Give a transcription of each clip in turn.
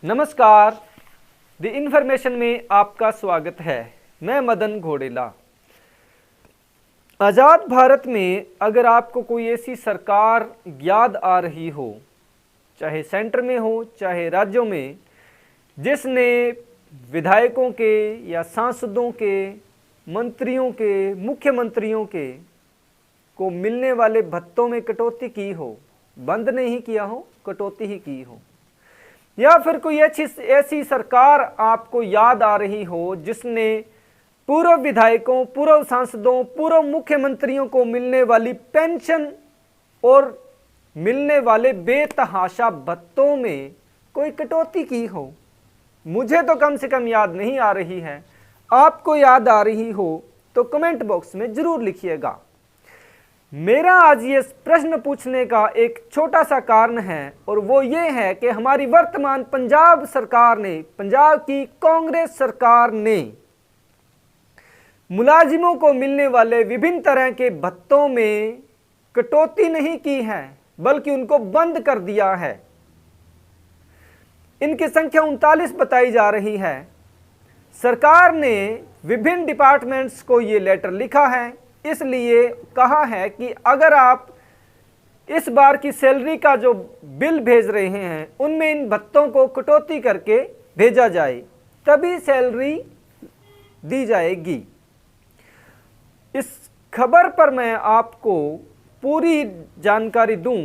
नमस्कार, the information में आपका स्वागत है। मैं मदन घोड़ेला। आज़ाद भारत में अगर आपको कोई ऐसी सरकार याद आ रही हो, चाहे सेंटर में हो चाहे राज्यों में, जिसने विधायकों के या सांसदों के, मंत्रियों के, मुख्यमंत्रियों के को मिलने वाले भत्तों में कटौती की हो, बंद नहीं किया हो, कटौती ही की हो, या फिर कोई ऐसी सरकार आपको याद आ रही हो जिसने पूर्व विधायकों, पूर्व सांसदों, पूर्व मुख्यमंत्रियों को मिलने वाली पेंशन और मिलने वाले बेतहाशा भत्तों में कोई कटौती की हो। मुझे तो कम से कम याद नहीं आ रही है। आपको याद आ रही हो तो कमेंट बॉक्स में जरूर लिखिएगा। मेरा आज ये प्रश्न पूछने का एक छोटा सा कारण है, और वो ये है कि हमारी वर्तमान पंजाब सरकार ने, पंजाब की कांग्रेस सरकार ने मुलाजिमों को मिलने वाले विभिन्न तरह के भत्तों में कटौती नहीं की है, बल्कि उनको बंद कर दिया है। इनकी संख्या 39 बताई जा रही है। सरकार ने विभिन्न डिपार्टमेंट्स को ये लेटर लिखा है, इसलिए कहा है कि अगर आप इस बार की सैलरी का जो बिल भेज रहे हैं उनमें इन भत्तों को कटौती करके भेजा जाए, तभी सैलरी दी जाएगी। इस खबर पर मैं आपको पूरी जानकारी दूं,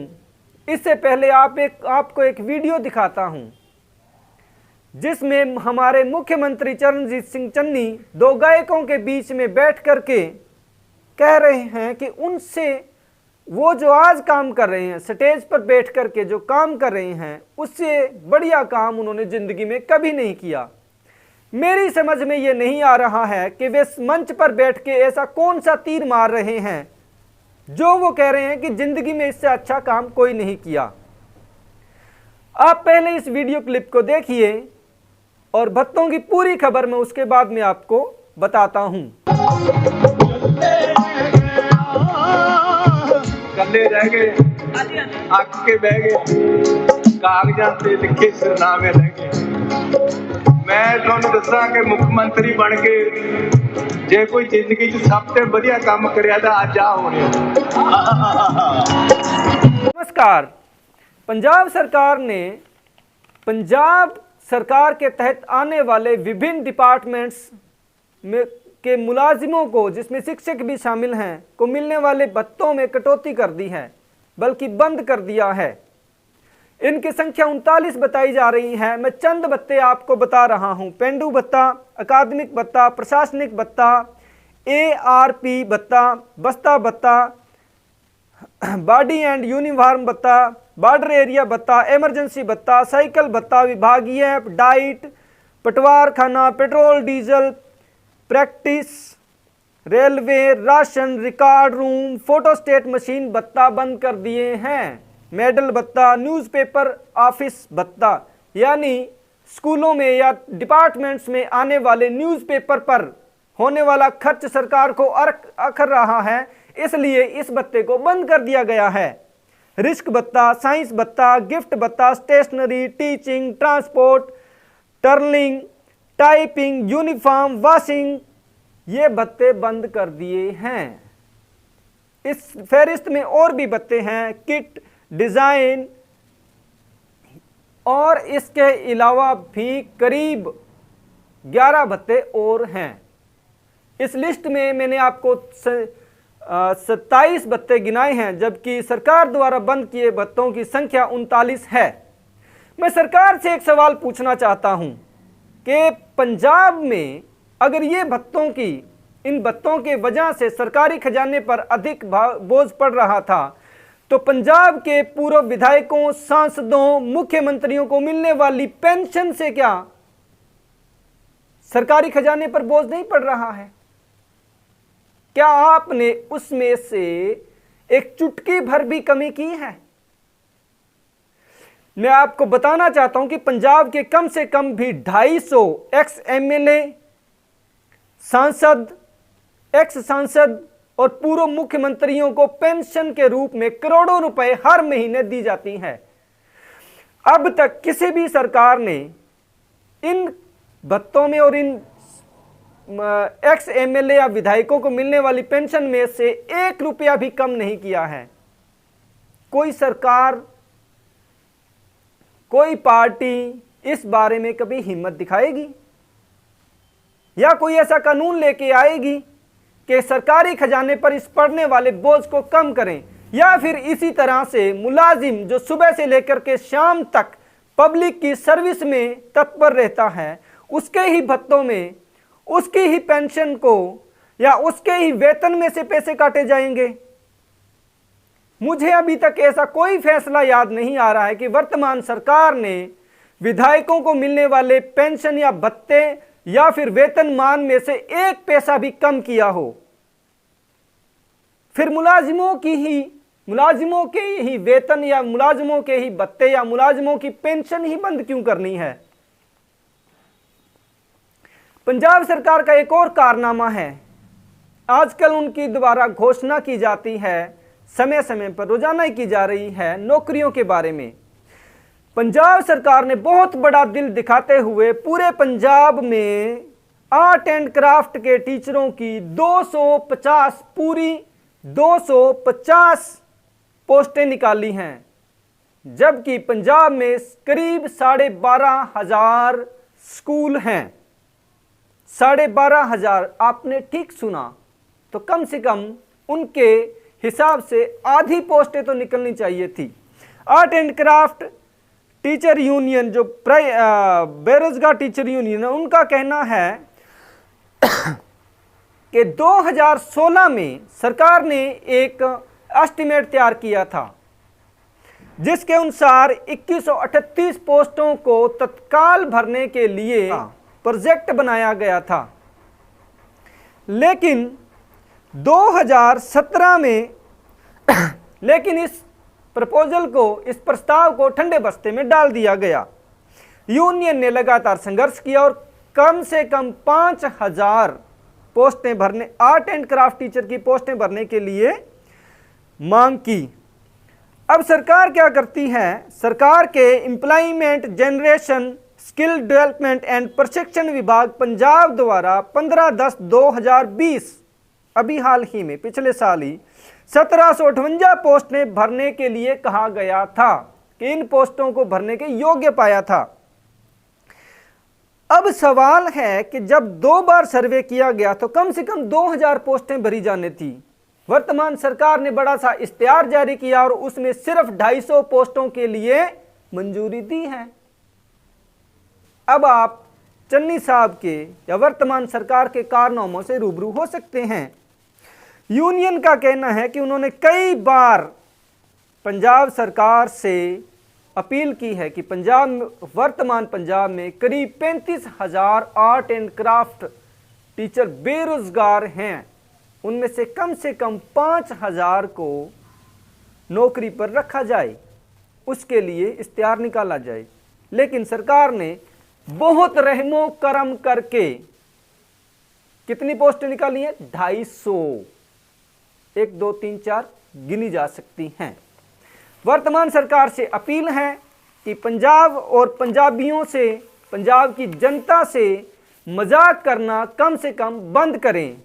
इससे पहले आपको एक वीडियो दिखाता हूं, जिसमें हमारे मुख्यमंत्री चरणजीत सिंह चन्नी दो गायकों के बीच में बैठ करके कह रहे हैं कि उनसे वो जो आज काम कर रहे हैं, स्टेज पर बैठ करके जो काम कर रहे हैं, उससे बढ़िया काम उन्होंने जिंदगी में कभी नहीं किया। मेरी समझ में ये नहीं आ रहा है कि वे मंच पर बैठ के ऐसा कौन सा तीर मार रहे हैं जो वो कह रहे हैं कि जिंदगी में इससे अच्छा काम कोई नहीं किया। आप पहले इस वीडियो क्लिप को देखिए और भत्तों की पूरी खबर मैं उसके बाद में आपको बताता हूं। कल्ले रह गए, अक के बह गए, कागजां ते लिखे सिरनामे रह गए। मैं तुहानूं दस्सां कि मुख्यमंत्री बन के जे कोई जिंदगी च सब ते वधिया काम करिया तां अज आ होणे। नमस्कार। पंजाब सरकार ने पंजाब सरकार के तहत आने वाले विभिन्न डिपार्टमेंट्स में के मुलाजिमों को, जिसमें शिक्षक भी शामिल हैं, को मिलने वाले भत्तों में कटौती कर दी है, बल्कि बंद कर दिया है। इनकी संख्या 39 बताई जा रही है। मैं चंद भत्ते आपको बता रहा हूं। पेंडू भत्ता, अकादमिक भत्ता, प्रशासनिक भत्ता, ARP भत्ता, बस्ता भत्ता, बॉडी एंड यूनिफॉर्म भत्ता, बॉर्डर एरिया भत्ता, इमरजेंसी भत्ता, साइकिल भत्ता, विभागीय डाइट, पटवार खाना, petrol diesel, practice, railway, ration, record room, photostat machine भत्ता बंद कर दिए हैं। मेडल भत्ता, न्यूज़पेपर ऑफिस भत्ता, यानी स्कूलों में या डिपार्टमेंट्स में आने वाले न्यूज़पेपर पर होने वाला खर्च सरकार को अखर रहा है, इसलिए इस भत्ते को बंद कर दिया गया है। रिस्क भत्ता, साइंस भत्ता, गिफ्ट भत्ता, stationery, teaching, transport, turning, typing, uniform, washing, ये भत्ते बंद कर दिए हैं। इस फहरिस्त में और भी भत्ते हैं, किट, डिजाइन, और इसके अलावा भी करीब 11 भत्ते और हैं। इस लिस्ट में मैंने आपको 27 भत्ते गिनाए हैं, जबकि सरकार द्वारा बंद किए भत्तों की संख्या 39 है। मैं सरकार से एक सवाल पूछना चाहता हूं कि पंजाब में अगर ये इन भत्तों के वजह से सरकारी खजाने पर अधिक बोझ पड़ रहा था, तो पंजाब के पूर्व विधायकों, सांसदों, मुख्यमंत्रियों को मिलने वाली पेंशन से क्या सरकारी खजाने पर बोझ नहीं पड़ रहा है? क्या आपने उसमें से एक चुटकी भर भी कमी की है? मैं आपको बताना चाहता हूं कि पंजाब के कम से कम भी 250 एक्स MLA, सांसद, एक्स सांसद और पूर्व मुख्यमंत्रियों को पेंशन के रूप में करोड़ों रुपए हर महीने दी जाती है। अब तक किसी भी सरकार ने इन भत्तों में और इन एक्स एमएलए या विधायकों को मिलने वाली पेंशन में से 1 रुपया भी कम नहीं किया है। कोई सरकार, कोई पार्टी इस बारे में कभी हिम्मत दिखाएगी या कोई ऐसा कानून लेके आएगी कि सरकारी खजाने पर इस पड़ने वाले बोझ को कम करें, या फिर इसी तरह से मुलाजिम जो सुबह से लेकर के शाम तक पब्लिक की सर्विस में तत्पर रहता है, उसके ही भत्तों में, उसकी ही पेंशन को या उसके ही वेतन में से पैसे काटे जाएंगे। मुझे अभी तक ऐसा कोई फैसला याद नहीं आ रहा है कि वर्तमान सरकार ने विधायकों को मिलने वाले पेंशन या भत्ते या फिर वेतनमान में से 1 पैसा भी कम किया हो। फिर मुलाजिमों के ही वेतन या मुलाजिमों के ही भत्ते या मुलाजिमों की पेंशन ही बंद क्यों करनी है? पंजाब सरकार का एक और कारनामा है, आजकल उनकी दोबारा घोषणा की जाती है, समय समय पर रोजाना ही की जा रही है नौकरियों के बारे में। पंजाब सरकार ने बहुत बड़ा दिल दिखाते हुए पूरे पंजाब में आर्ट एंड क्राफ्ट के टीचरों की 250 पोस्टें निकाली हैं, जबकि पंजाब में करीब 12,500 स्कूल हैं। 12,500, आपने ठीक सुना, तो कम से कम उनके हिसाब से आधी पोस्टें तो निकलनी चाहिए थी। Art and craft teacher union, जो बेरोजगार टीचर यूनियन है, उनका कहना है कि 2016 में सरकार ने एक एस्टिमेट तैयार किया था, जिसके अनुसार 2138 पोस्टों को तत्काल भरने के लिए प्रोजेक्ट बनाया गया था। लेकिन 2017 में लेकिन इस प्रपोजल को, इस प्रस्ताव को ठंडे बस्ते में डाल दिया गया। यूनियन ने लगातार संघर्ष किया और कम से कम 5,000 पोस्टें भरने, आर्ट एंड क्राफ्ट टीचर की पोस्टें भरने के लिए मांग की। अब सरकार क्या करती है? सरकार के employment generation, skill development and प्रशिक्षण विभाग पंजाब द्वारा 15/10/2020, अभी हाल ही में, पिछले साल ही 1758 पोस्टें भरने के लिए कहा गया था कि इन पोस्टों को भरने के योग्य पाया था। अब सवाल है कि जब 2 बार सर्वे किया गया तो कम से कम 2000 पोस्टें भरी जानी थी। वर्तमान सरकार ने बड़ा सा इश्तिहार जारी किया और उसमें सिर्फ 250 पोस्टों के लिए मंजूरी दी है। अब आप चन्नी साहब के या वर्तमान सरकार के कारनामों से रूबरू हो सकते हैं। यूनियन का कहना है कि उन्होंने कई बार पंजाब सरकार से अपील की है कि वर्तमान पंजाब में करीब 35,000 आर्ट एंड क्राफ्ट टीचर बेरोजगार हैं, उनमें से कम 5,000 को नौकरी पर रखा जाए, उसके लिए इश्तिहार निकाला जाए। लेकिन सरकार ने बहुत रहमो करम करके कितनी पोस्टें निकाली हैं? 250, 1 2 3 4 गिनी जा सकती हैं। वर्तमान सरकार से अपील है कि पंजाब और पंजाबियों से, पंजाब की जनता से मजाक करना कम से कम बंद करें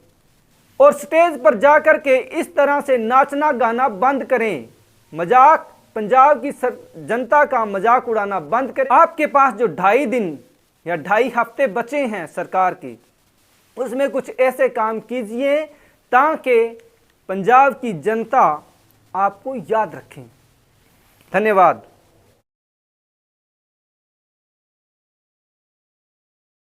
और स्टेज पर जाकर के इस तरह से नाचना गाना बंद करें। मजाक, पंजाब की जनता का मजाक उड़ाना बंद करें। आपके पास जो 2.5 दिन या 2.5 हफ्ते बचे हैं सरकार के, उसमें कुछ ऐसे काम कीजिए ताकि पंजाब की जनता आपको याद रखें। धन्यवाद।